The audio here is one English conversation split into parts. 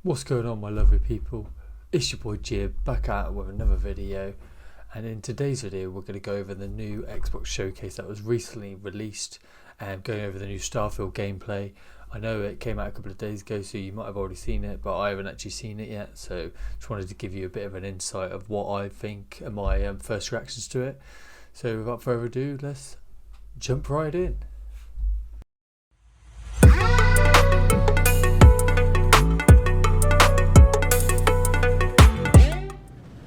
What's going on, my lovely people? It's your boy Jib back out with another video, and in today's video we're going to go over the new Xbox showcase that was recently released and going over the new Starfield gameplay. I know it came out a couple of days ago, so you might have already seen it, but I haven't actually seen it yet, so just wanted to give you a bit of an insight of what I think and my first reactions to it. So without further ado, let's jump right in.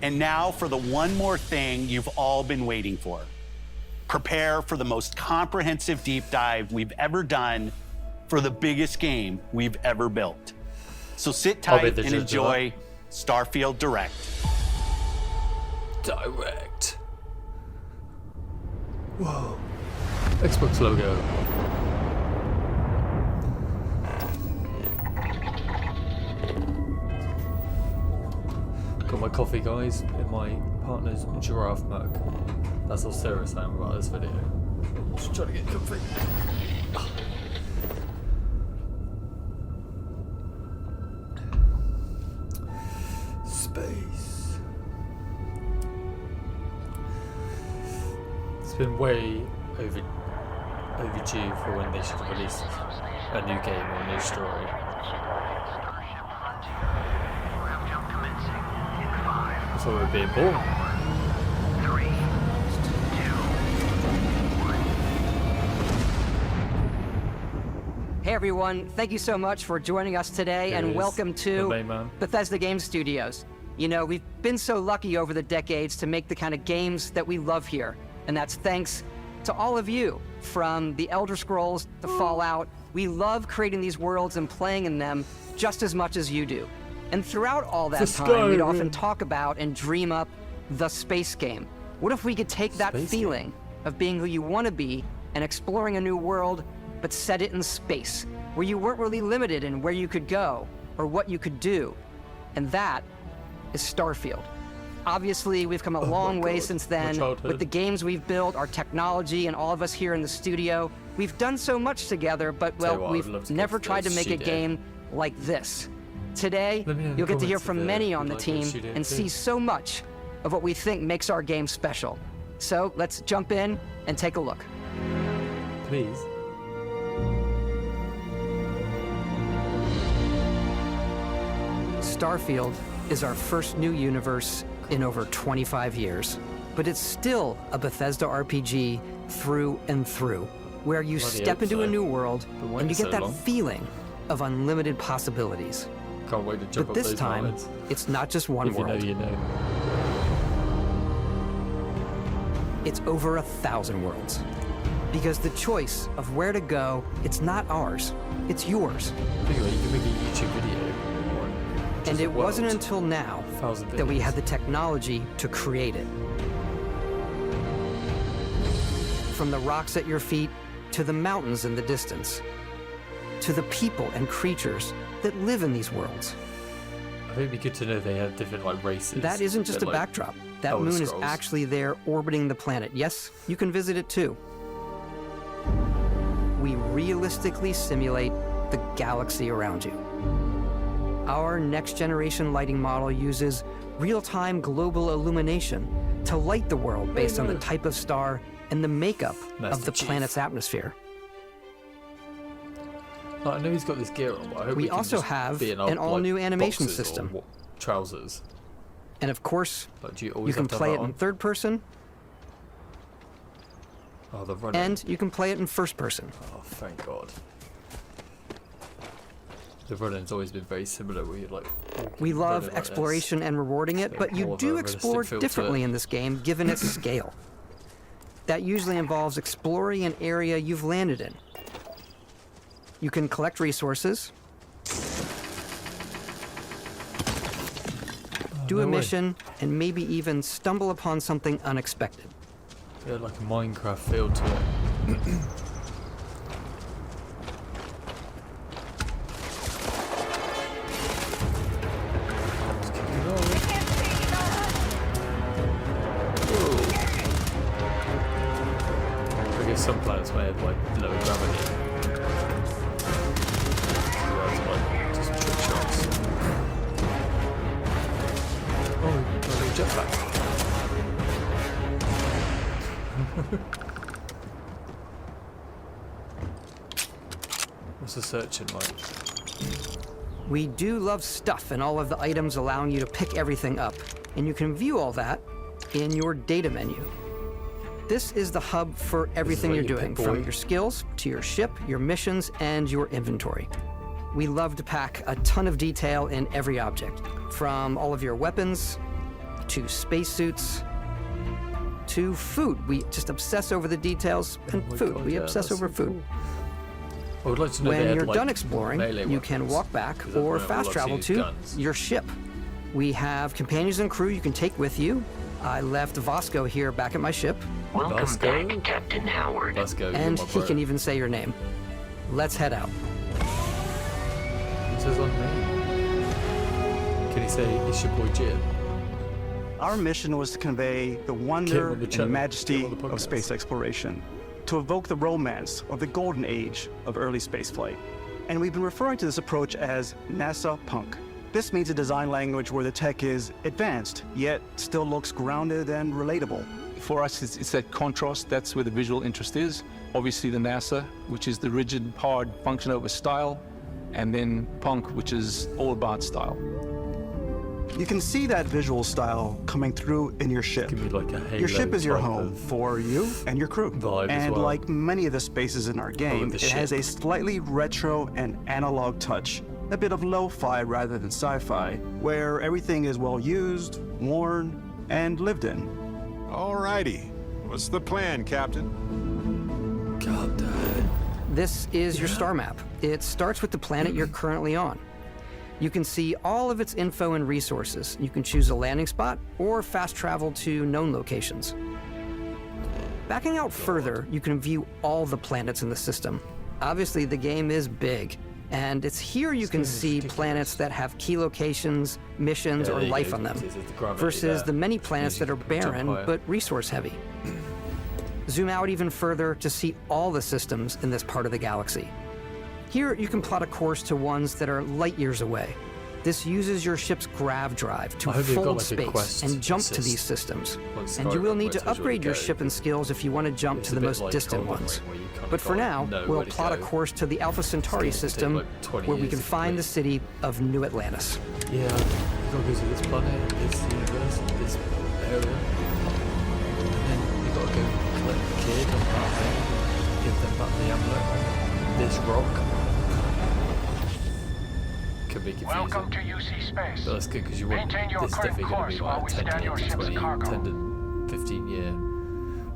And now for the one more thing you've all been waiting for. Prepare for the most comprehensive deep dive we've ever done for the biggest game we've ever built. So sit tight and enjoy Starfield Direct. Direct. Whoa. Xbox logo. Got my coffee, guys, in my partner's giraffe mug. That's how serious I am about this video. Just trying to get comfy. Space. It's been way overdue for when they should have released a new game or a new story. I thought we were being born. Hey everyone, thank you so much for joining us today and welcome to Bethesda Game Studios. You know, we've been so lucky over the decades to make the kind of games that we love here. And that's thanks to all of you, from the Elder Scrolls to Fallout. We love creating these worlds and playing in them just as much as you do. And throughout all that time, we'd often talk about and dream up the space game. What if we could take that feeling of being who you want to be and exploring a new world, but set it in space, where you weren't really limited in where you could go or what you could do? And that is Starfield. Obviously, we've come a long way since then with the games we've built, our technology, and all of us here in the studio. We've done so much together, but, well, we've never tried to make a game like this. Today, you'll get to hear from many on the team and see so much of what we think makes our game special. So let's jump in and take a look. Please. Starfield is our first new universe in over 25 years, but it's still a Bethesda RPG through and through, where you step into a new world and you get that feeling of unlimited possibilities. Can't wait to jump but this time, it's not just one world. You know. It's over 1,000 worlds. Because the choice of where to go, it's not ours, it's yours. Anyway, you can make a YouTube video. And it wasn't until now that we had the technology to create it. From the rocks at your feet, to the mountains in the distance, to the people and creatures that live in these worlds. I think it'd be good to know they have different races. That isn't just a backdrop. That moon is actually there orbiting the planet. Yes, you can visit it too. We realistically simulate the galaxy around you. Our next generation lighting model uses real-time global illumination to light the world based on the type of star and the makeup of the planet's atmosphere. I know he's got this gear on, but I hope we also have an all-new animation system. Trousers. And of course, you can play it in third person. Oh, the running. And you can play it in first person. Oh, thank God. The running's always been very similar, where you're like... We love exploration and rewarding it, but you do explore differently in this game, given its scale. That usually involves exploring an area you've landed in. You can collect resources, do a mission, and maybe even stumble upon something unexpected. Yeah, like a Minecraft feel to it. I guess some planets may have lower gravity. Just trick shots. jetpack. What's the searching like? We do love stuff and all of the items allowing you to pick everything up, and you can view all that in your data menu. This is the hub for everything you're doing, from your skills to your ship, your missions, and your inventory. We love to pack a ton of detail in every object, from all of your weapons to spacesuits to food. We just obsess over the details, and food. We obsess over food. I would like to know when you're done exploring, you can walk back or fast travel to your ship. We have companions and crew you can take with you. I left Vasco here back at my ship. Welcome back, Captain Howard. And he can even say your name. Let's head out. It says on me. Can he say, it's your boy Jib? Our mission was to convey the wonder and majesty of space exploration, to evoke the romance of the golden age of early spaceflight. And we've been referring to this approach as NASA Punk. This means a design language where the tech is advanced, yet still looks grounded and relatable. For us, it's that contrast. That's where the visual interest is. Obviously the NASA, which is the rigid, hard function over style, and then Punk, which is all about style. You can see that visual style coming through in your ship. Give me like a Halo your ship is your type home of for you and your crew. vibe as And well. like many of the spaces in our game, the it has a slightly retro and analog touch. A bit of lo-fi rather than sci-fi, where everything is well used, worn, and lived in. Alrighty. What's the plan, Captain? God damn. This is your star map. It starts with the planet you're currently on. You can see all of its info and resources. You can choose a landing spot or fast travel to known locations. Backing out further, you can view all the planets in the system. Obviously, the game is big, and it's here you can see planets that have key locations, missions, or life on them, versus the many planets that are barren but resource heavy. Zoom out even further to see all the systems in this part of the galaxy. Here, you can plot a course to ones that are light years away. This uses your ship's grav drive to fold space and jump to these systems. And you will need to upgrade your ship and skills if you want to jump to the most distant ones. But for now, we'll plot a course to the Alpha Centauri system, where we can find the city of New Atlantis. Yeah, you gotta go to this planet, this universe, this area. And then you gotta go collect the kid and that, give them back the amulet, this rock. Could be confusing. Welcome to UC Space. But that's good because you want this is definitely going to be like a 10 year to 20, 10 to 15 year.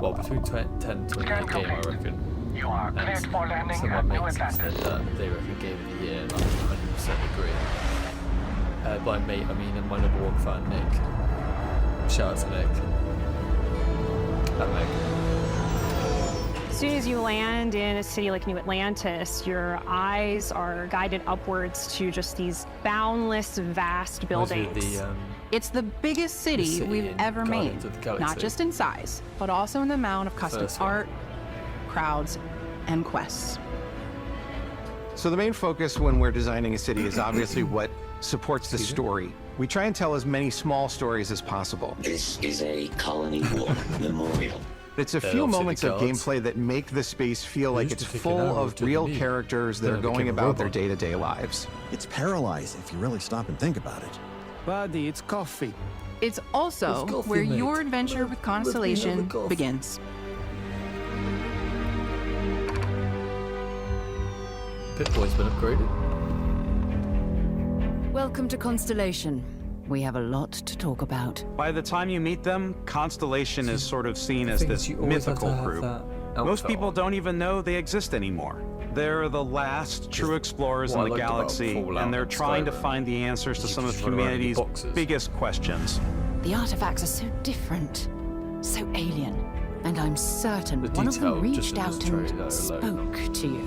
Well, between 10 and 20 year game, I reckon. You are cleared for landing Some at of my New mates have said Atlantis. that they reckon game of the year, and I 100% agree. By mate, I mean my number one fan, Nick. Shout out to Nick. And Meg. As soon as you land in a city like New Atlantis, your eyes are guided upwards to just these boundless, vast buildings. It's the biggest city we've ever made, not just in size, but also in the amount of custom art, crowds, and quests. So the main focus when we're designing a city is obviously what supports the story. We try and tell as many small stories as possible. This is a Colony War memorial. It's a few moments of gameplay that make the space feel like it's full of real characters that are going about their day-to-day lives. It's paralyzing if you really stop and think about it. Buddy, it's coffee. It's also where your adventure with Constellation begins. Pip-Boy's been upgraded. Welcome to Constellation. We have a lot to talk about. By the time you meet them, Constellation is sort of seen as this mythical group. Most people don't even know they exist anymore. They're the last true explorers in the galaxy, and they're trying to find the answers to some of humanity's biggest questions. The artifacts are so different, so alien, and I'm certain one of them reached out and spoke to you.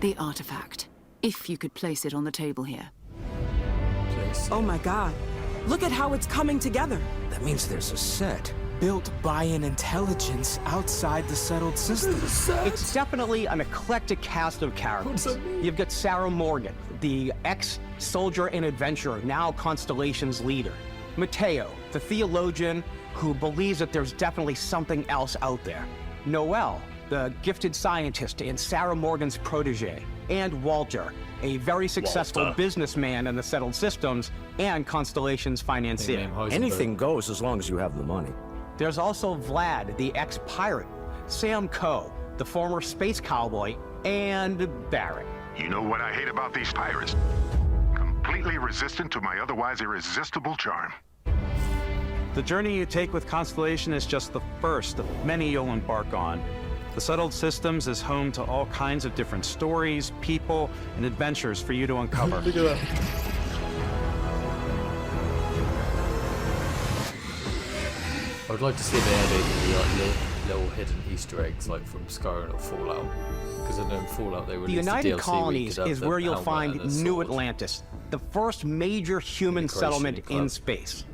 The artifact. If you could place it on the table here. Oh my God. Look at how it's coming together. That means there's a set. built by an intelligence outside the settled system. It's definitely an eclectic cast of characters. You've got Sarah Morgan, the ex-soldier and adventurer, now Constellation's leader. Mateo, the theologian who believes that there's definitely something else out there. Noel, the gifted scientist and Sarah Morgan's protege. And Walter, a very successful businessman in the settled systems and Constellation's financier. Anything goes as long as you have the money. There's also Vlad, the ex-pirate, Sam Coe, the former space cowboy, and Barrett. You know what I hate about these pirates? Completely resistant to my otherwise irresistible charm. The journey you take with Constellation is just the first of many you'll embark on. The Settled Systems is home to all kinds of different stories, people, and adventures for you to uncover. Look at that. I would like to see if they had any little hidden Easter eggs, like from Skyrim or Fallout. Because I know in Fallout they released the United DLC Colonies is where you'll find New Atlantis, the first major human settlement in space.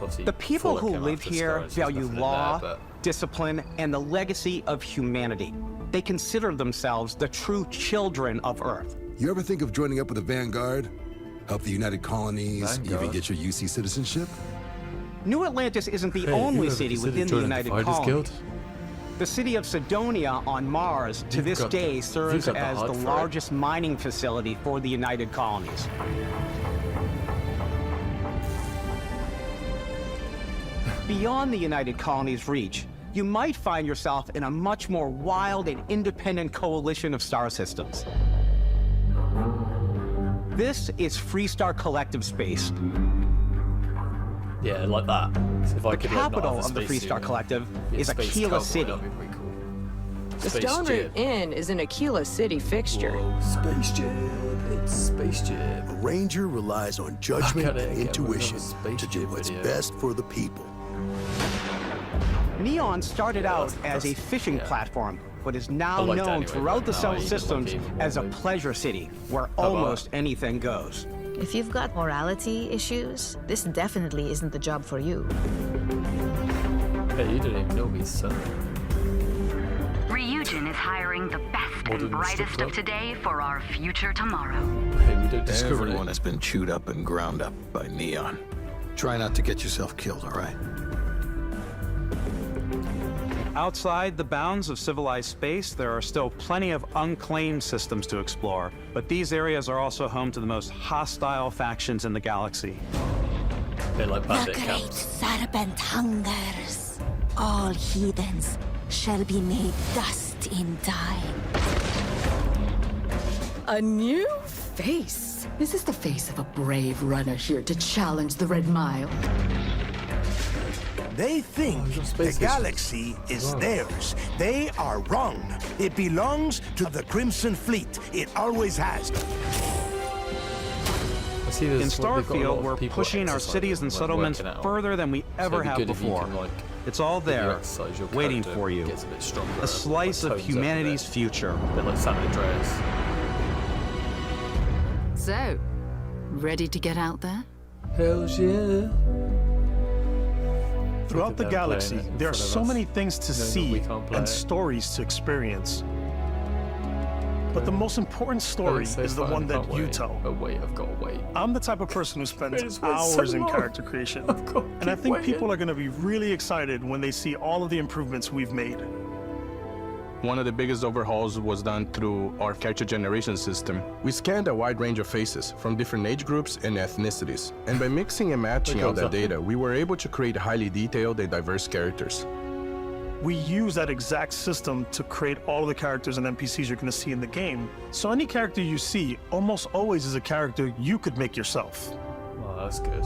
Obviously, the people who live here value law, there, discipline, and the legacy of humanity. They consider themselves the true children of Earth. You ever think of joining up with the Vanguard? Help the United Colonies, even get your UC citizenship? New Atlantis isn't the only city within the United Colonies. Guild? The city of Sidonia on Mars to this day serves as the largest mining facility for the United Colonies. Beyond the United Colonies' reach, you might find yourself in a much more wild and independent coalition of star systems. This is Freestar Collective Space. Yeah, like that. So if I the could, capital like, of the Freestar Collective is Aquila City. The Stone Inn is an Aquila City fixture. Whoa, spaceship. It's spaceship. A ranger relies on judgment and intuition to do what's best for the people. Neon started out as a fishing platform, but is now known throughout the Settled Systems as a pleasure city where almost anything goes. If you've got morality issues, this definitely isn't the job for you. Hey, you didn't even know me, son. Ryujin is hiring the best and brightest of today for our future tomorrow. Everyone has been chewed up and ground up by Neon. Try not to get yourself killed, all right? Outside the bounds of civilized space, there are still plenty of unclaimed systems to explore, but these areas are also home to the most hostile factions in the galaxy. Like the great serpent hungers. All heathens shall be made dust in time. A new face. Is this the face of a brave runner here to challenge the Red Mile? They think the galaxy is theirs. They are wrong. It belongs to the Crimson Fleet. It always has. In Starfield, we're pushing our cities and settlements further than we ever have before. It's all there, waiting for you. A slice of humanity's future. A bit like San Andreas. So, ready to get out there? Hells yeah. Throughout the galaxy, there are so many things to see and stories to experience. But the most important story is the one that you tell. But wait, I've got to wait. I'm the type of person who spends hours in character creation. And I think people are going to be really excited when they see all of the improvements we've made. One of the biggest overhauls was done through our character generation system. We scanned a wide range of faces from different age groups and ethnicities. And by mixing and matching all that data, we were able to create highly detailed and diverse characters. We use that exact system to create all of the characters and NPCs you're going to see in the game. So any character you see almost always is a character you could make yourself. Oh, that's good.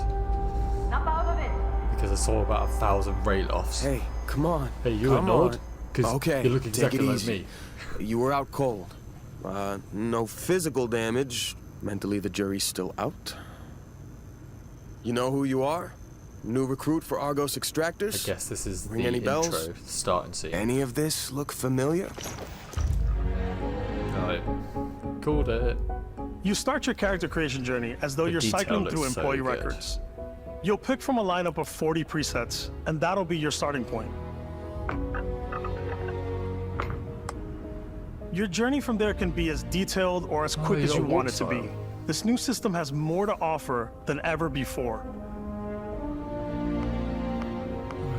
Because I saw about 1,000 rail-offs. Hey, come on. Hey, you a nod? Because you look exactly take it like easy. me. You were out cold. No physical damage. Mentally, the jury's still out. You know who you are? New recruit for Argos Extractors? I guess this is Ring the any intro, bells? starting scene. Any of this look familiar? Right. Called it. You start your character creation journey as though you're cycling through employee records. You'll pick from a lineup of 40 presets, and that'll be your starting point. Your journey from there can be as detailed or as quick as you want it to be. This new system has more to offer than ever before.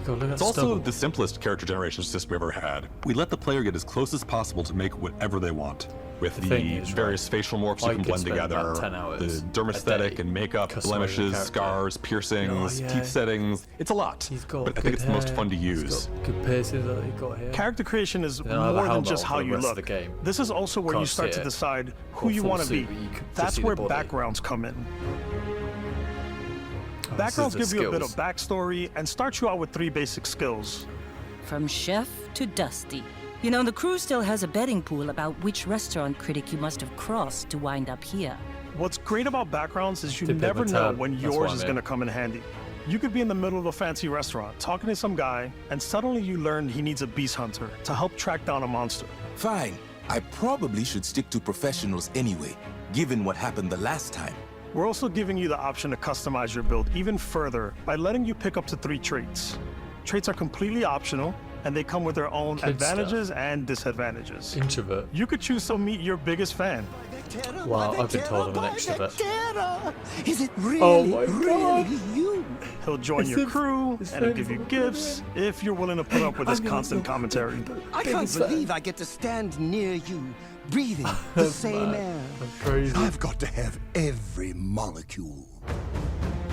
It's also the simplest character generation system we ever had. We let the player get as close as possible to make whatever they want. With the various facial morphs you can blend together, the dermesthetic and makeup, blemishes, scars, piercings, teeth settings. It's a lot, but I think it's the most fun to use. Good piercings that they've got here. Character creation is more than just how you look. This is also where you start to decide who you want to be. That's where backgrounds come in. Backgrounds give you a bit of backstory and start you out with 3 basic skills. From chef to dusty. You know, the crew still has a betting pool about which restaurant critic you must have crossed to wind up here. What's great about backgrounds is you never know when yours is going to come in handy. You could be in the middle of a fancy restaurant talking to some guy, and suddenly you learn he needs a beast hunter to help track down a monster. Fine. I probably should stick to professionals anyway, given what happened the last time. We're also giving you the option to customize your build even further by letting you pick up to 3 traits. Traits are completely optional, and they come with their own advantages and disadvantages. Introvert. You could choose to meet your biggest fan. Wow, I've been told I'm an extrovert. Is it really, really you? He'll join your crew, and he'll give you gifts if you're willing to put up with his constant commentary. I can't believe I get to stand near you, breathing the same air. Crazy. I've got to have every molecule.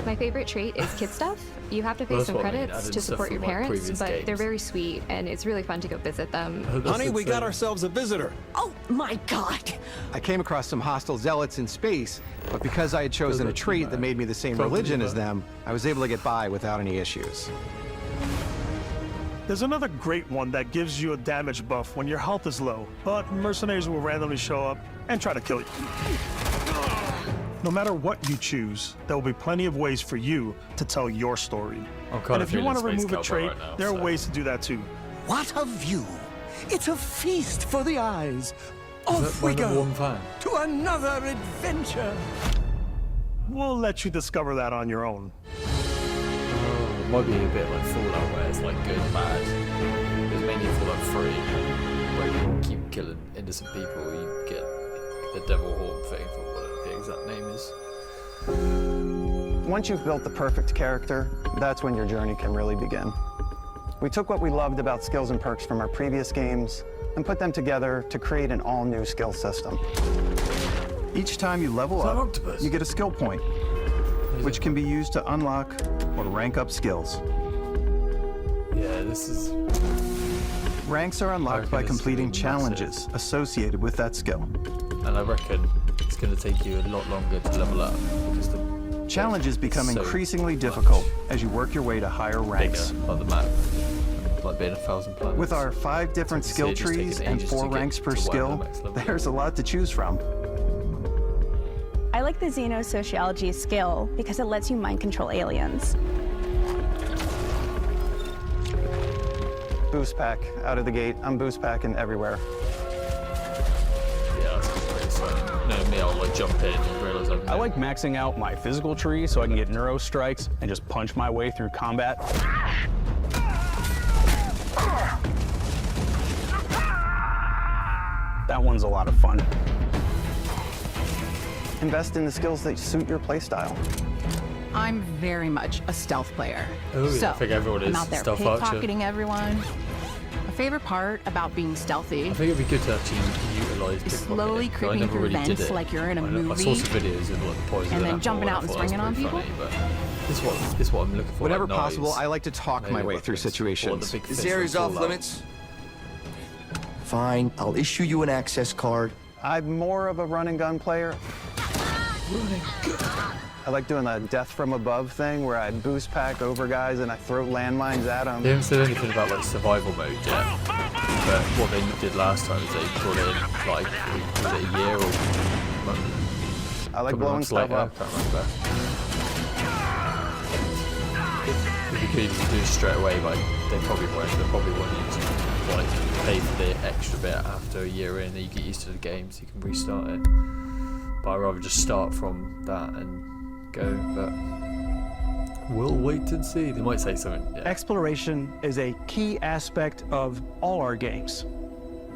My favorite trait is kid stuff. You have to pay some credits to support your parents, but they're very sweet, and it's really fun to go visit them. Honey, we got ourselves a visitor. Oh my God! I came across some hostile zealots in space, but because I had chosen a trait that made me the same religion as them, I was able to get by without any issues. There's another great one that gives you a damage buff when your health is low, but mercenaries will randomly show up and try to kill you. No matter what you choose, there will be plenty of ways for you to tell your story. And if you want to remove a trait, there are ways to do that too. What a view! It's a feast for the eyes. Off we go to another adventure. We'll let you discover that on your own. It might be a bit like Fallout where it's like good and bad. It's mainly Fallout 3 where you keep killing innocent people, you get the devil horn thing for whatever the exact name is. Once you've built the perfect character, that's when your journey can really begin. We took what we loved about skills and perks from our previous games and put them together to create an all-new skill system. Each time you level up, you get a skill point, which can be used to unlock or rank up skills. Yeah, this is... Ranks are unlocked by completing challenges associated with that skill. And I reckon it's going to take you a lot longer to level up because the challenges become increasingly difficult as you work your way to higher ranks. On the map, like being 1,000 planets. With our 5 different skill trees and 4 ranks per skill, there's a lot to choose from. I like the xenosociology skill because it lets you mind control aliens. Boost pack out of the gate. I'm boost packing everywhere. Yeah, that's great. So, me, I'll like jump in and realize I like maxing out my physical tree so I can get neuro strikes and just punch my way through combat. That one's a lot of fun. Invest in the skills that suit your playstyle. I'm very much a stealth player. Oh, yeah, so I think everyone is. I'm out there Stealth pickpocketing everyone. My favorite part about being stealthy I think it'd be good to actually utilize is slowly creeping through vents like you're in a movie. I saw some videos of like the poison and then jumping out and swinging on people. This is what I'm looking for. Whenever like possible, I like to talk my way through situations. This area's off limits. Fine, I'll issue you an access card. I'm more of a run and gun player. I like doing the death from above thing where I boost pack over guys and I throw landmines at them. They haven't said anything about like survival mode yet, but what they did last time is they brought it in like, was it a year or I like blowing stuff up. I can't remember. If you could just do it straight away, but they probably won't. They probably want you to like pay for the extra bit after a year in, and you get used to the game so you can restart it. But I'd rather just start from that and go, but We'll wait and see. They might say something. Yeah. Exploration is a key aspect of all our games.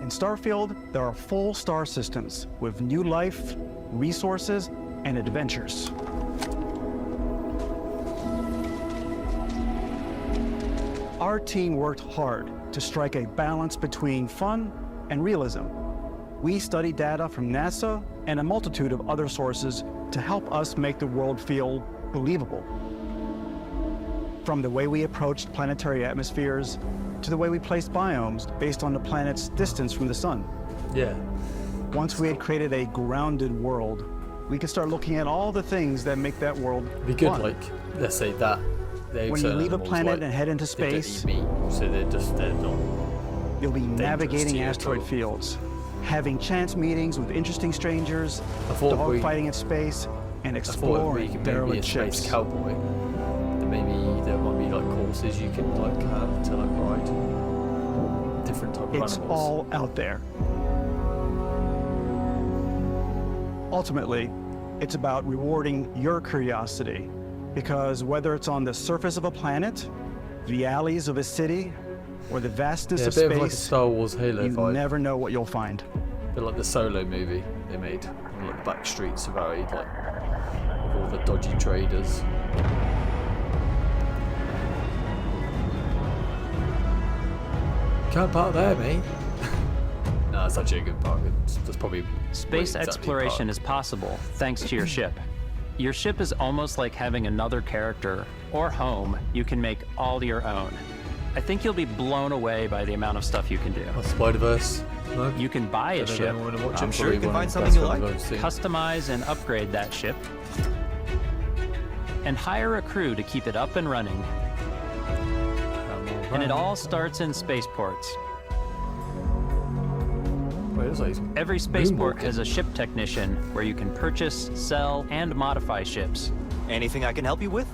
In Starfield, there are full star systems with new life, resources, and adventures. Our team worked hard to strike a balance between fun and realism. We studied data from NASA and a multitude of other sources to help us make the world feel believable. From the way we approached planetary atmospheres to the way we placed biomes based on the planet's distance from the sun. Yeah. Once we had created a grounded world, we could start looking at all the things that make that world be good, fun. like, let's say that. When you leave a planet and head into space, they don't eat meat, so they're not. You'll be navigating asteroid fields, having chance meetings with interesting strangers, dogfighting in space, and exploring derelict ships. Space cowboy. Maybe there might be like courses you can like have to like ride different type of animals. It's all out there. Ultimately, it's about rewarding your curiosity, because whether it's on the surface of a planet, the alleys of a city, or the vastness of space, like a Star Wars Halo you vibe. Never know what you'll find. A bit like the Solo movie they made, like the back streets of like with all the dodgy traders. Can't park there, mate. No, it's actually a good park. There's probably space exploration is possible thanks to your ship. Your ship is almost like having another character or home you can make all your own. I think you'll be blown away by the amount of stuff you can do. Spider-Verse. No? You can buy a ship. I'm sure you can find something you like. Customize and upgrade that ship. And hire a crew to keep it up and running. And it all starts in spaceports. Every spaceport has a ship technician where you can purchase, sell, and modify ships. Anything I can help you with?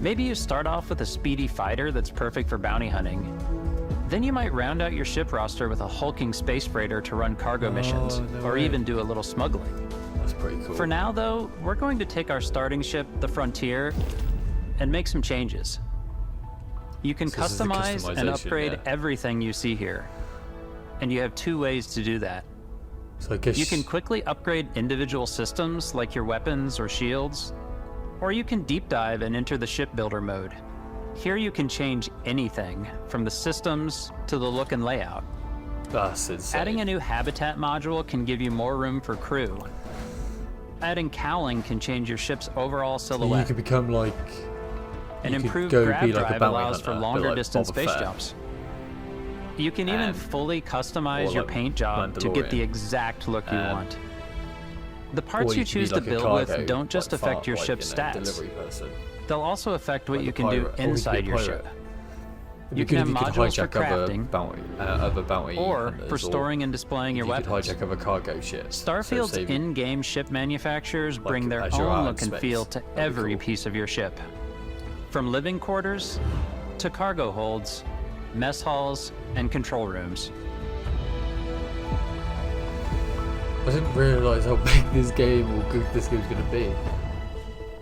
Maybe you start off with a speedy fighter that's perfect for bounty hunting. Then you might round out your ship roster with a hulking space freighter to run cargo missions, or even do a little smuggling. That's pretty cool. For now, though, we're going to take our starting ship, the Frontier, and make some changes. You can customize and upgrade everything you see here. And you have two ways to do that. So I guess you can quickly upgrade individual systems like your weapons or shields, or you can deep dive and enter the shipbuilder mode. Here you can change anything from the systems to the look and layout. That's insane. Adding a new habitat module can give you more room for crew. Adding cowling can change your ship's overall silhouette. You could become like an improved grab drive allows for longer distance space jumps. You can even fully customize your paint job to get the exact look you want. The parts you choose to build with don't just affect your ship's stats. They'll also affect what you can do inside your ship. You can have modules for crafting, or for storing and displaying your weapons. Hijack of a cargo ship. Starfield's in-game ship manufacturers bring their own look and feel to every piece of your ship. From living quarters to cargo holds, mess halls, and control rooms. I didn't realize how big this game or good this game's going to be.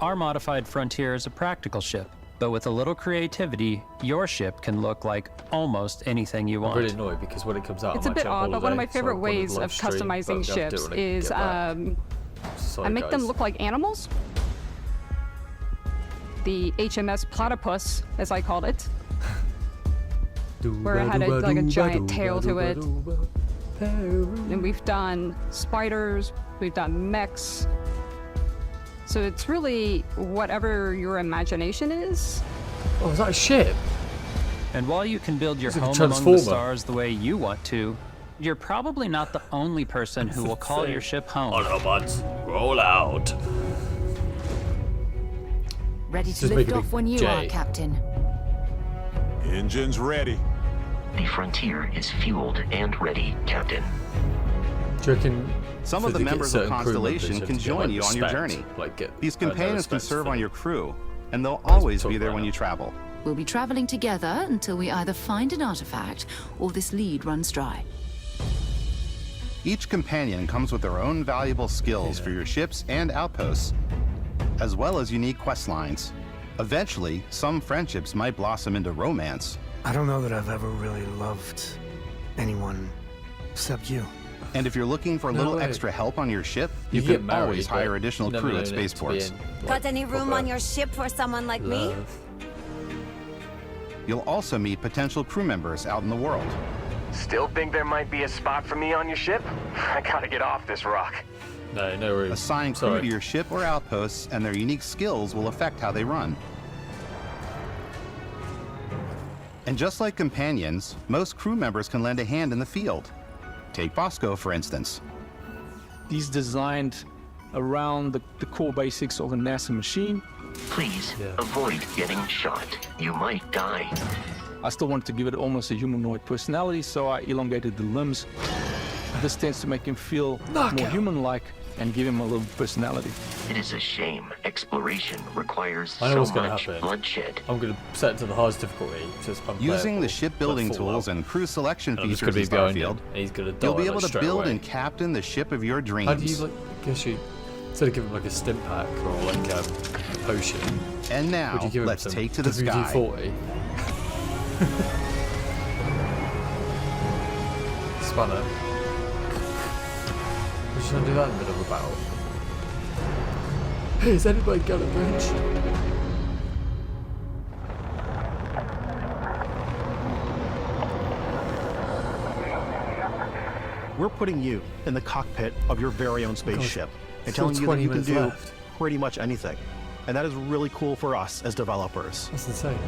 Our modified Frontier is a practical ship, but with a little creativity, your ship can look like almost anything you want. I'm really annoyed because when it comes out, it's a bit odd, but one of my favorite ways of customizing ships is I make them look like animals. The HMS Platypus, as I called it, where it had like a giant tail to it. And we've done spiders, we've done mechs. So it's really whatever your imagination is. Oh, is that a ship? And while you can build your home among the stars the way you want to, you're probably not the only person who will call your ship home. Autobots, roll out. Ready to lift off when you are, Captain. Engines ready. The Frontier is fueled and ready, Captain. Do you reckon some of the members of Constellation can join you on your journey? These companions can serve on your crew, and they'll always be there when you travel. We'll be traveling together until we either find an artifact or this lead runs dry. Each companion comes with their own valuable skills for your ships and outposts, as well as unique quest lines. Eventually, some friendships might blossom into romance. I don't know that I've ever really loved anyone except you. And if you're looking for a little extra help on your ship, you can always hire additional crew at spaceports. Got any room on your ship for someone like me? You'll also meet potential crew members out in the world. Still think there might be a spot for me on your ship? I gotta get off this rock. No worries. Assign crew to your ship or outposts, and their unique skills will affect how they run. And just like companions, most crew members can lend a hand in the field. Take Bosco, for instance. He's designed around the core basics of a NASA machine. Please avoid getting shot. You might die. I still wanted to give it almost a humanoid personality, so I elongated the limbs. This tends to make him feel more human-like and give him a little personality. It is a shame. Exploration requires so much bloodshed. I'm going to set it to the hardest difficulty. Using the shipbuilding tools and crew selection features in Starfield, you'll be able to build and captain the ship of your dreams. How do you, guess you, instead of giving like a stim pack or like a potion. And now, let's take to the sky. WD-40? Spanner. We're just going to do that in the middle of a battle. Hey, has anybody got a bridge? We're putting you in the cockpit of your very own spaceship and telling you that you can do pretty much anything. And that is really cool for us as developers. That's insane.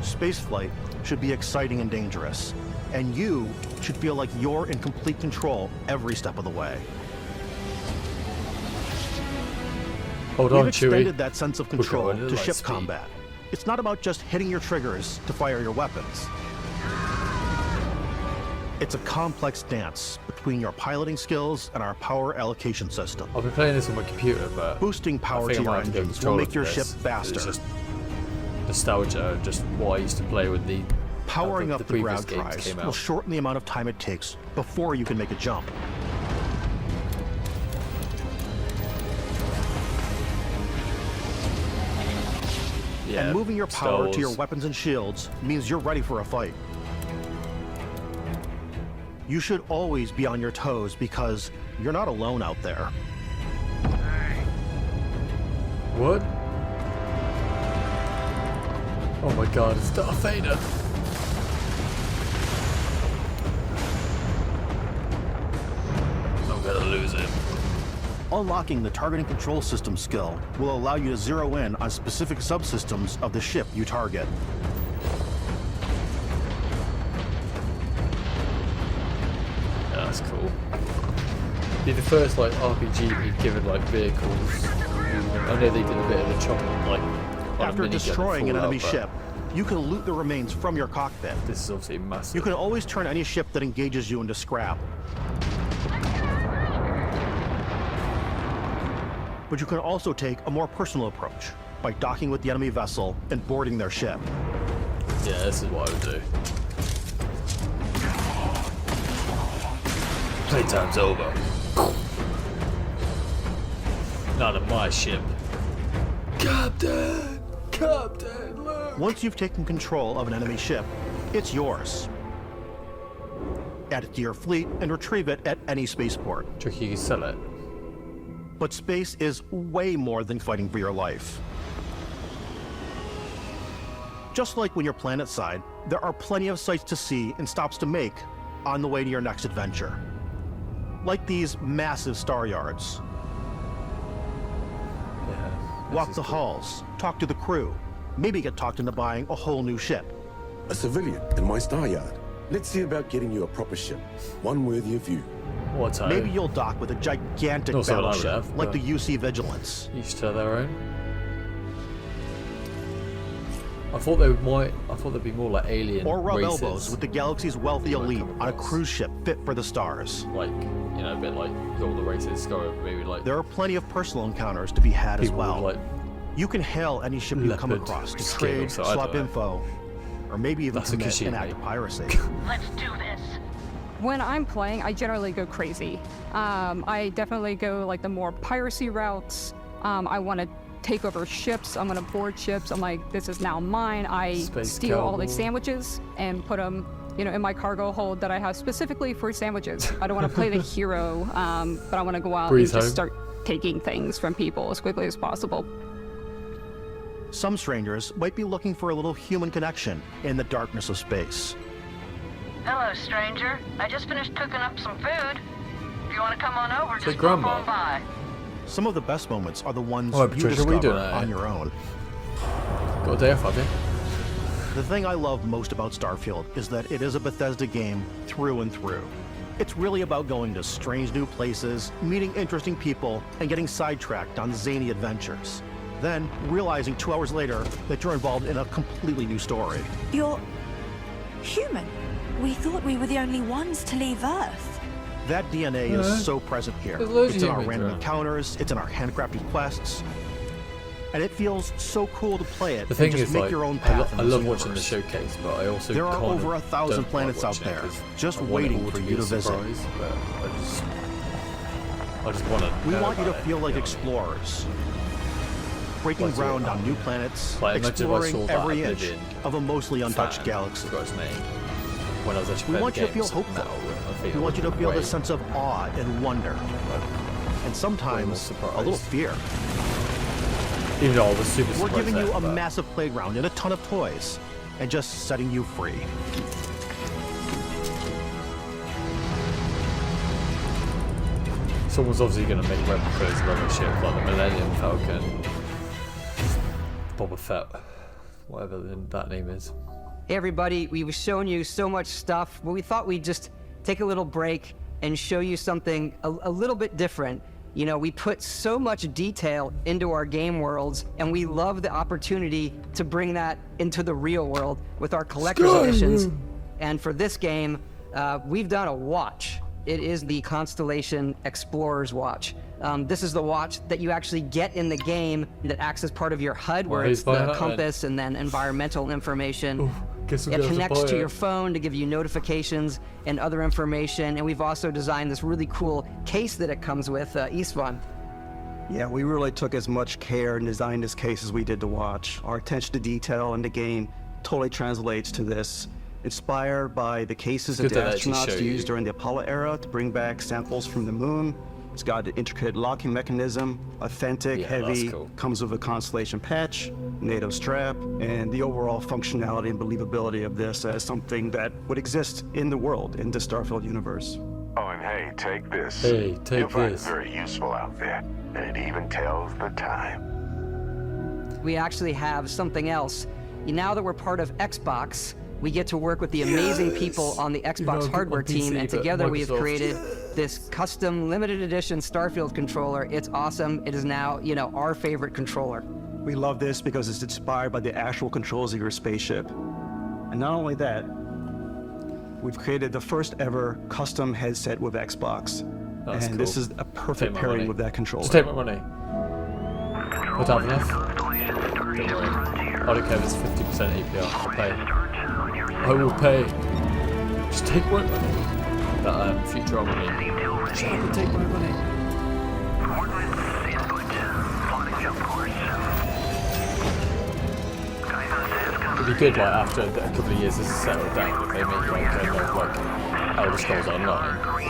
Spaceflight should be exciting and dangerous. And you should feel like you're in complete control every step of the way. We've extended that sense of control to ship combat. It's not about just hitting your triggers to fire your weapons. It's a complex dance between your piloting skills and our power allocation system. I've been playing this on my computer, but boosting power to your engines will make your ship faster. It's just nostalgia, just what I used to play with the powering up the ground drives will shorten the amount of time it takes before you can make a jump. And moving your power to your weapons and shields means you're ready for a fight. You should always be on your toes because you're not alone out there. What? Oh my god, it's Darth Vader. I'm gonna lose him. Unlocking the targeting control system skill will allow you to zero in on specific subsystems of the ship you target. Yeah, that's cool. Be the first like RPG we've given like vehicles. I know they did a bit of the chopping like after destroying an enemy ship, you can loot the remains from your cockpit. This is obviously massive. You can always turn any ship that engages you into scrap. But you can also take a more personal approach by docking with the enemy vessel and boarding their ship. Yeah, this is what I would do. Playtime's over. Not on my ship. Captain! Captain, look! Once you've taken control of an enemy ship, it's yours. Add it to your fleet and retrieve it at any spaceport. Tricky, you can sell it. But space is way more than fighting for your life. Just like when you're planetside, there are plenty of sights to see and stops to make on the way to your next adventure. Like these massive star yards. Yeah, walk the halls, talk to the crew, maybe get talked into buying a whole new ship. A civilian in my star yard. Let's see about getting you a proper ship, one worthy of you. Maybe you'll dock with a gigantic battleship like the UC Vigilance. Each to their own. I thought there'd be more like alien or rub races. Elbows with the galaxy's wealthy elite on a cruise ship fit for the stars. Like, you know, a bit like all the races go over, maybe like. There are plenty of personal encounters to be had as well. Like you can hail any ship you come across to trade, swap info, or maybe even commit an act of piracy. Let's do this. When I'm playing, I generally go crazy. I definitely go like the more piracy routes. I want to take over ships. I'm gonna board ships. I'm like, this is now mine. I steal all these sandwiches and put them, in my cargo hold that I have specifically for sandwiches. I don't want to play the hero, but I want to go out and just start taking things from people as quickly as possible. Some strangers might be looking for a little human connection in the darkness of space. Hello, stranger. I just finished cooking up some food. If you want to come on over, just come on by. Some of the best moments are the ones you discover on your own. Got a day off, have you? The thing I love most about Starfield is that it is a Bethesda game through and through. It's really about going to strange new places, meeting interesting people, and getting sidetracked on zany adventures. Then, realizing 2 hours later that you're involved in a completely new story. You're human. We thought we were the only ones to leave Earth. That DNA is so present here. It's in our random encounters, it's in our handcrafted quests. And it feels so cool to play it. The thing and just is, make like, your own path I love watching the showcase, but I also there are over 1,000 planets out there just waiting for you to visit. I just want to. We want you to feel like explorers, breaking ground on new planets, exploring every inch of a mostly untouched galaxy. When I was we want you to feel hopeful. We want you to feel the sense of awe and wonder, and sometimes a little fear. Even though I was super We're giving you a massive playground and a ton of toys, and just setting you free. Someone's obviously going to make replicas of other ships like the Millennium Falcon, Boba Fett, whatever that name is. Hey everybody, we've shown you so much stuff, but we thought we'd just take a little break and show you something a little bit different. We put so much detail into our game worlds, and we love the opportunity to bring that into the real world with our collector's editions. And for this game, we've done a watch. It is the Constellation Explorer's Watch. This is the watch that you actually get in the game that acts as part of your HUD, where it's the compass and then environmental information. It connects to your phone to give you notifications and other information, and we've also designed this really cool case that it comes with, Istvan. Yeah, we really took as much care and designed this case as we did the watch. Our attention to detail in the game totally translates to this. Inspired by the cases that the astronauts used during the Apollo era to bring back samples from the moon. It's got an intricate locking mechanism, authentic, heavy, comes with a Constellation patch, NATO strap, and the overall functionality and believability of this as something that would exist in the world, in the Starfield universe. Oh, and hey, take this. Hey, take You'll find this. it very useful out there, and it even tells the time. We actually have something else. Now that we're part of Xbox, we get to work with the amazing people on the Xbox hardware team, and together we have created this custom limited edition Starfield controller. It's awesome. It is now, our favorite controller. We love this because it's inspired by the actual controls of your spaceship. And not only that, we've created the first ever custom headset with Xbox. That's cool. This is a perfect pairing with that controller. Just take my money. What's that enough? I don't care if it's 50% APR. I'll pay. I will pay. Just take my money. That future money. Just take my money. It'd be good, after a couple of years this is settled down, if they make Elder Scrolls Online, or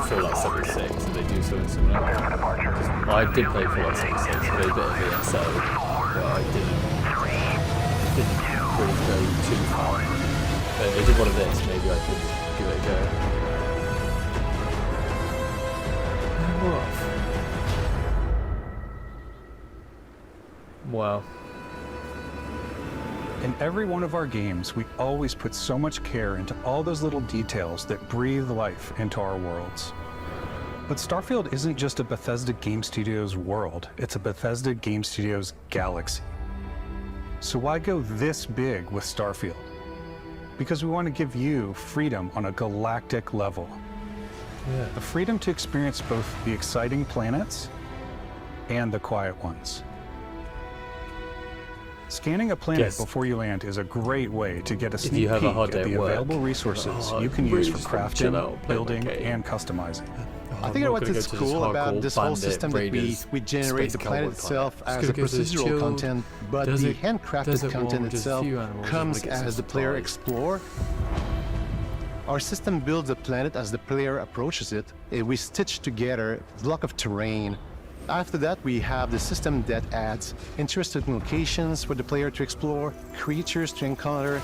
Fallout 76, and they do something similar. I did play Fallout 76, I played a bit of ESO, but I didn't really go too far. But if they did one of this, maybe I could give it a go. Wow. In every one of our games, we always put so much care into all those little details that breathe life into our worlds. But Starfield isn't just a Bethesda Game Studios world, it's a Bethesda Game Studios galaxy. So why go this big with Starfield? Because we want to give you freedom on a galactic level. Yeah. The freedom to experience both the exciting planets and the quiet ones. Scanning a planet before you land is a great way to get a sneak peek at the available resources you can use for crafting, building, and customizing. I think what's cool about this whole system that we generate the planet itself as a procedural content, but the handcrafted content itself comes as the player explores. Our system builds a planet as the player approaches it. We stitch together a block of terrain. After that, we have the system that adds interesting locations for the player to explore, creatures to encounter,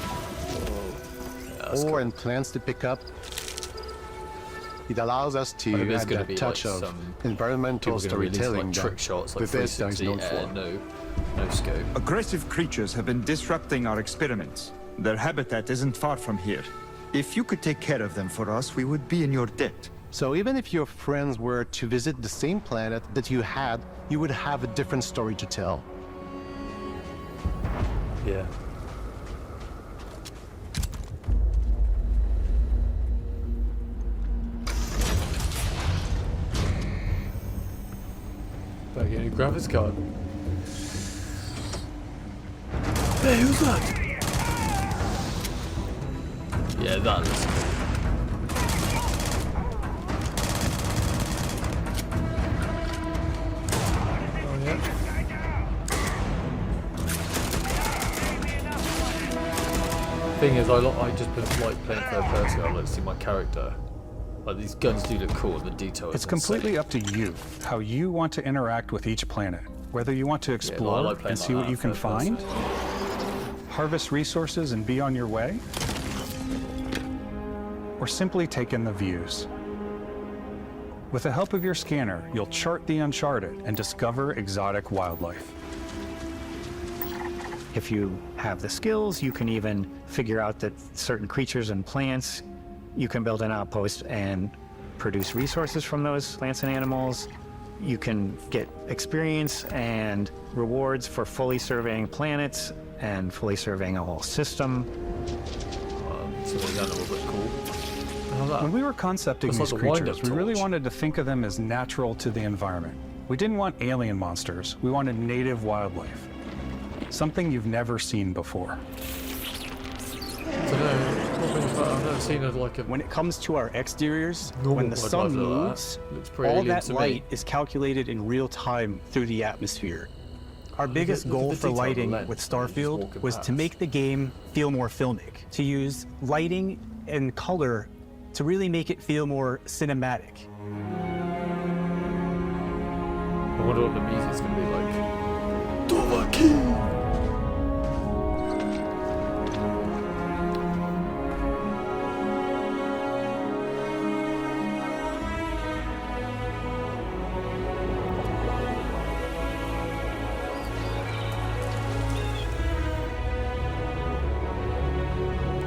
and plants to pick up. It allows us to add that touch of environmental storytelling that Bethesda is known for. No scope. Aggressive creatures have been disrupting our experiments. Their habitat isn't far from here. If you could take care of them for us, we would be in your debt. So even if your friends were to visit the same planet that you had, you would have a different story to tell. Yeah. Better get a graphics card. Hey, who's that? Yeah, that looks good. Oh, yeah. Thing is, I just like playing third person. I like to see my character. Like, these guns do look cool, the detail is It's completely up to you, how you want to interact with each planet. Whether you want to explore and see what you can find, harvest resources and be on your way, or simply take in the views. With the help of your scanner, you'll chart the uncharted and discover exotic wildlife. If you have the skills, you can even figure out that certain creatures and plants, you can build an outpost and produce resources from those plants and animals. You can get experience and rewards for fully surveying planets and fully surveying a whole system. When we were concepting these creatures, we really wanted to think of them as natural to the environment. We didn't want alien monsters, we wanted native wildlife. Something you've never seen before. I've never seen it like a... When it comes to our exteriors, when the sun moves, all that light is calculated in real time through the atmosphere. Our biggest goal for lighting with Starfield was to make the game feel more filmic, to use lighting and color to really make it feel more cinematic. I wonder what the music's gonna be like. Dovaki!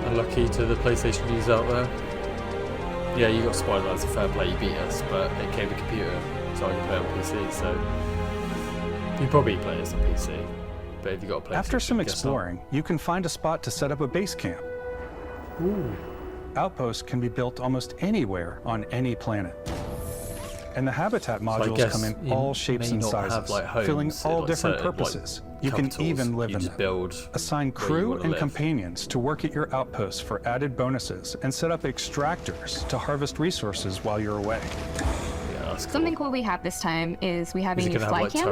Unlucky to the PlayStation users out there. Yeah, you got spoiled, that's a fair play, you beat us, but it came to computer, so I can play on PC, so you probably play this on PC, but if you got a PlayStation... After some exploring, you can find a spot to set up a base camp. Ooh. Outposts can be built almost anywhere on any planet. And the habitat modules come in all shapes and sizes, filling all different purposes. You can even live in them. Assign crew and companions to work at your outposts for added bonuses, and set up extractors to harvest resources while you're away. Something cool we have this time is we have a new fly cam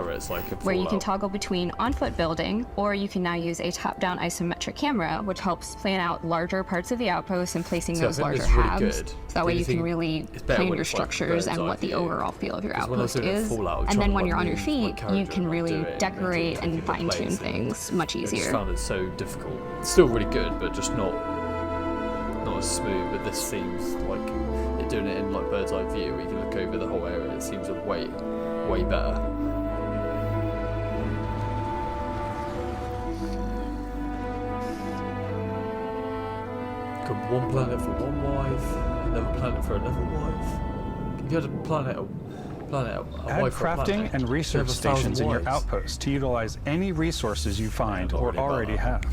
where you can toggle between on-foot building, or you can now use a top-down isometric camera, which helps plan out larger parts of the outpost and placing those larger halves. So that way you can really plan your structures and what the overall feel of your outpost is. And then when you're on your feet, you can really decorate and fine-tune things much easier. I just found it so difficult. It's still really good, but just not as smooth. But this seems like doing it in like bird's eye view, where you can look over the whole area. It seems way better. Got one planet for one wife, another planet for another wife. If you had a planet, add crafting and research stations in your outpost to utilize any resources you find or already have.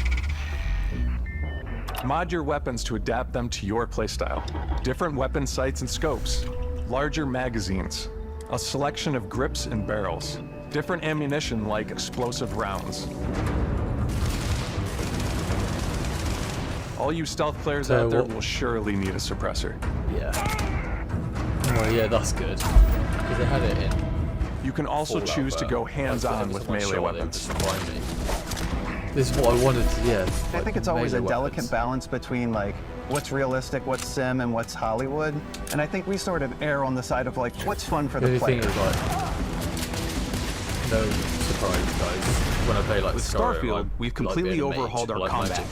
Mod your weapons to adapt them to your playstyle. Different weapon sights and scopes, larger magazines, a selection of grips and barrels, different ammunition like explosive rounds. All you stealth players out there will surely need a suppressor. Yeah. Oh yeah, that's good. Because they had it in. You can also choose to go hands-on with melee weapons. This is what I wanted to, yeah. I think it's always a delicate balance between like what's realistic, what's sim, and what's Hollywood. And I think we sort of err on the side of like what's fun for the player. Thing is like, no surprise, guys. When I play like with Starfield, we've completely overhauled our combat.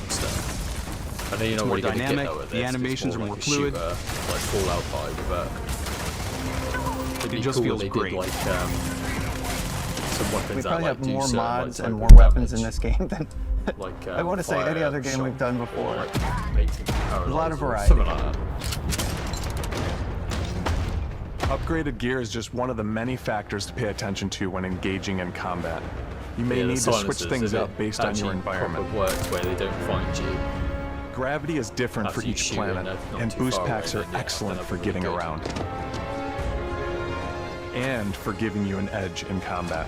I know you're not more really dynamic, get with the animations are more fluid. Like Fallout 5 with it just feels great. Like, some weapons we probably have more mods and more damage. Weapons in this game than like, I want to say any other game we've done before. Like a lot of variety. Something like that. Upgraded gear is just one of the many factors to pay attention to when engaging in combat. You may need to switch things up based on your environment. Works where they don't find you. Gravity is different for each planet, and boost packs are excellent for getting around. And for giving you an edge in combat.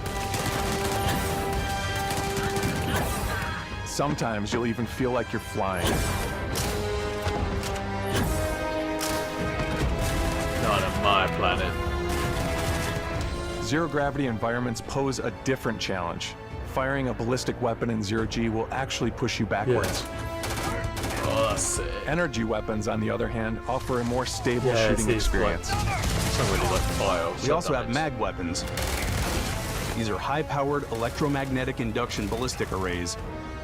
Sometimes you'll even feel like you're flying. Not on my planet. Zero-gravity environments pose a different challenge. Firing a ballistic weapon in zero-G will actually push you backwards. Yeah. Oh, that's sick. Energy weapons, on the other hand, offer a more stable shooting experience. We also have mag weapons. These are high-powered electromagnetic induction ballistic arrays.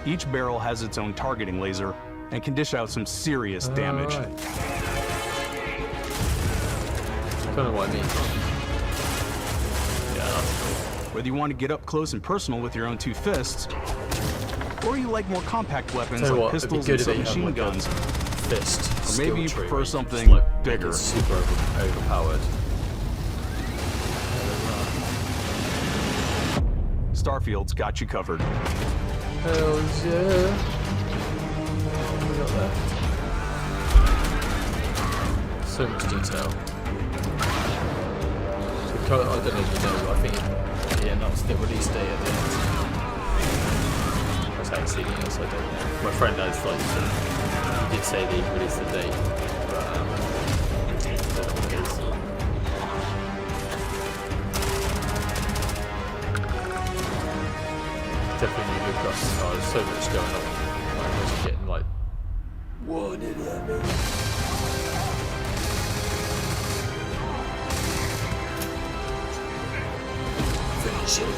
Each barrel has its own targeting laser and can dish out some serious damage. Right. I don't know what I mean. Yeah, that's cool. Whether you want to get up close and personal with your own two fists, or you like more compact weapons like pistols and submachine guns, or maybe you prefer something bigger. Super overpowered. Starfield's got you covered. Hell yeah. What we got there? So much detail. So, I don't know if you know, I think he announced the release day at the end. I haven't seen it yet, so I don't know. My friend knows, like, he did say they released the date, but I don't know what it is. Definitely need good graphics. Oh, there's so much going on. Like, I was getting like, what did that mean? Finish it.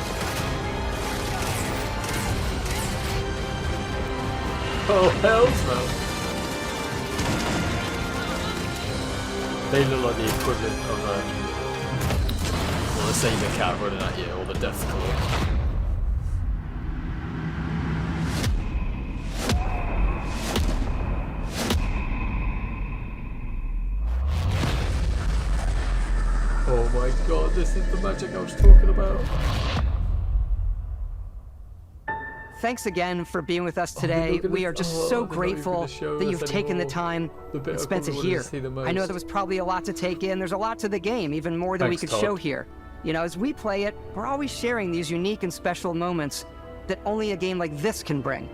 Oh, hell no. They look like the equivalent of well, the Saber Cat running at you, or the Death Claw. Oh my god, this is the magic I was talking about. Thanks again for being with us today. We are just so grateful that you've taken the time and spent it here. I know there was probably a lot to take in. There's a lot to the game, even more than we could show here. You know, as we play it, we're always sharing these unique and special moments that only a game like this can bring.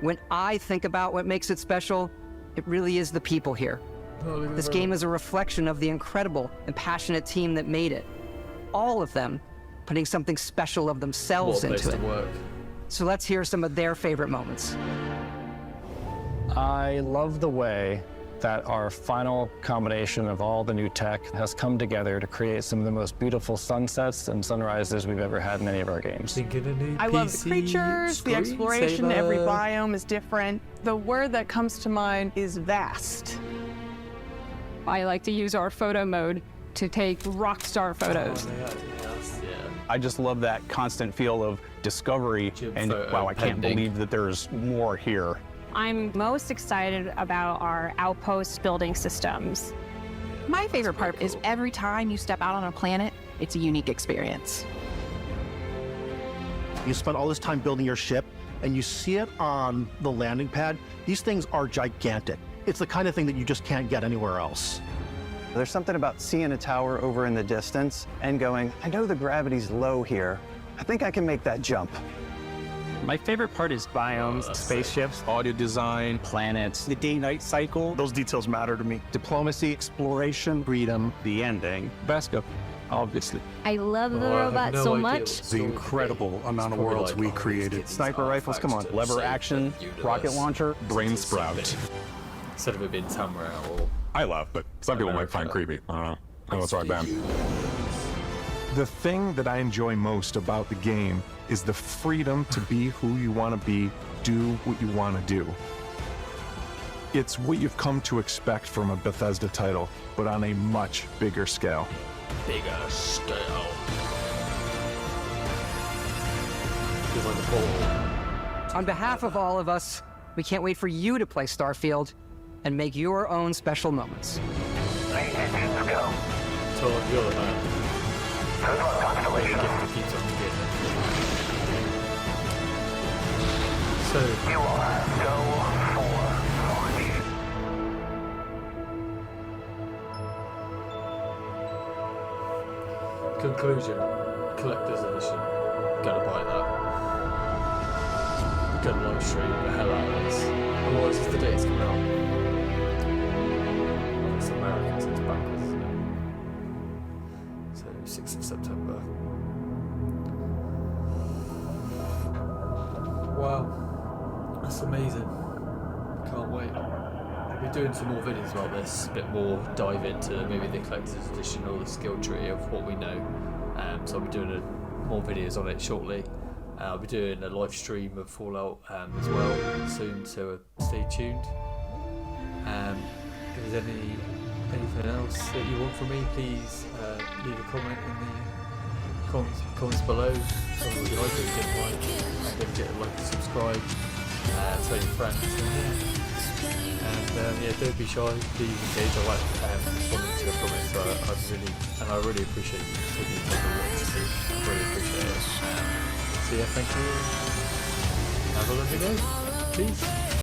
When I think about what makes it special, it really is the people here. This game is a reflection of the incredible and passionate team that made it. All of them putting something special of themselves into it. So let's hear some of their favorite moments. I love the way that our final combination of all the new tech has come together to create some of the most beautiful sunsets and sunrises we've ever had in any of our games. I love the creatures, the exploration, every biome is different. The word that comes to mind is vast. I like to use our photo mode to take rock star photos. I just love that constant feel of discovery and wow, I can't believe that there's more here. I'm most excited about our outpost building systems. My favorite part is every time you step out on a planet, it's a unique experience. You spend all this time building your ship and you see it on the landing pad. These things are gigantic. It's the kind of thing that you just can't get anywhere else. There's something about seeing a tower over in the distance and going, I know the gravity's low here. I think I can make that jump. My favorite part is biomes, spaceships, audio design, planets, the day-night cycle. Those details matter to me. Diplomacy, exploration, freedom, the ending. Vasco, obviously. I love the robot so much. The incredible amount of worlds we created. Sniper rifles, come on. Lever action, rocket launcher. Brain sprout. Instead of it being Tamara or... I love, but some people might find creepy. I don't know. I know it's right, Ben. The thing that I enjoy most about the game is the freedom to be who you want to be, do what you want to do. It's what you've come to expect from a Bethesda title, but on a much bigger scale. Bigger scale. Feels like a ball. On behalf of all of us, we can't wait for you to play Starfield and make your own special moments. The engines go. So you're the man. Good luck, Constellation. So you are go for launch. Conclusion. Collector's edition. Gotta buy that. Gonna live stream the hell out of this. Otherwise, it's the day it's coming out. Well, it's American, so it's backwards, isn't it? So 6th of September. Wow, that's amazing. Can't wait. I'll be doing some more videos about this, a bit more dive into maybe the collector's edition or the skill tree of what we know. So I'll be doing more videos on it shortly. I'll be doing a live stream of Fallout as well soon, so stay tuned. If there's anything else that you want from me, please leave a comment in the comments below. Tell me what you like, what you didn't like, and don't forget to like and subscribe. Tell your friends, and don't be shy. Please engage. I like responding to your comments. I really appreciate you taking the time to watch me. I really appreciate it. So yeah, thank you. Have a lovely day. Peace.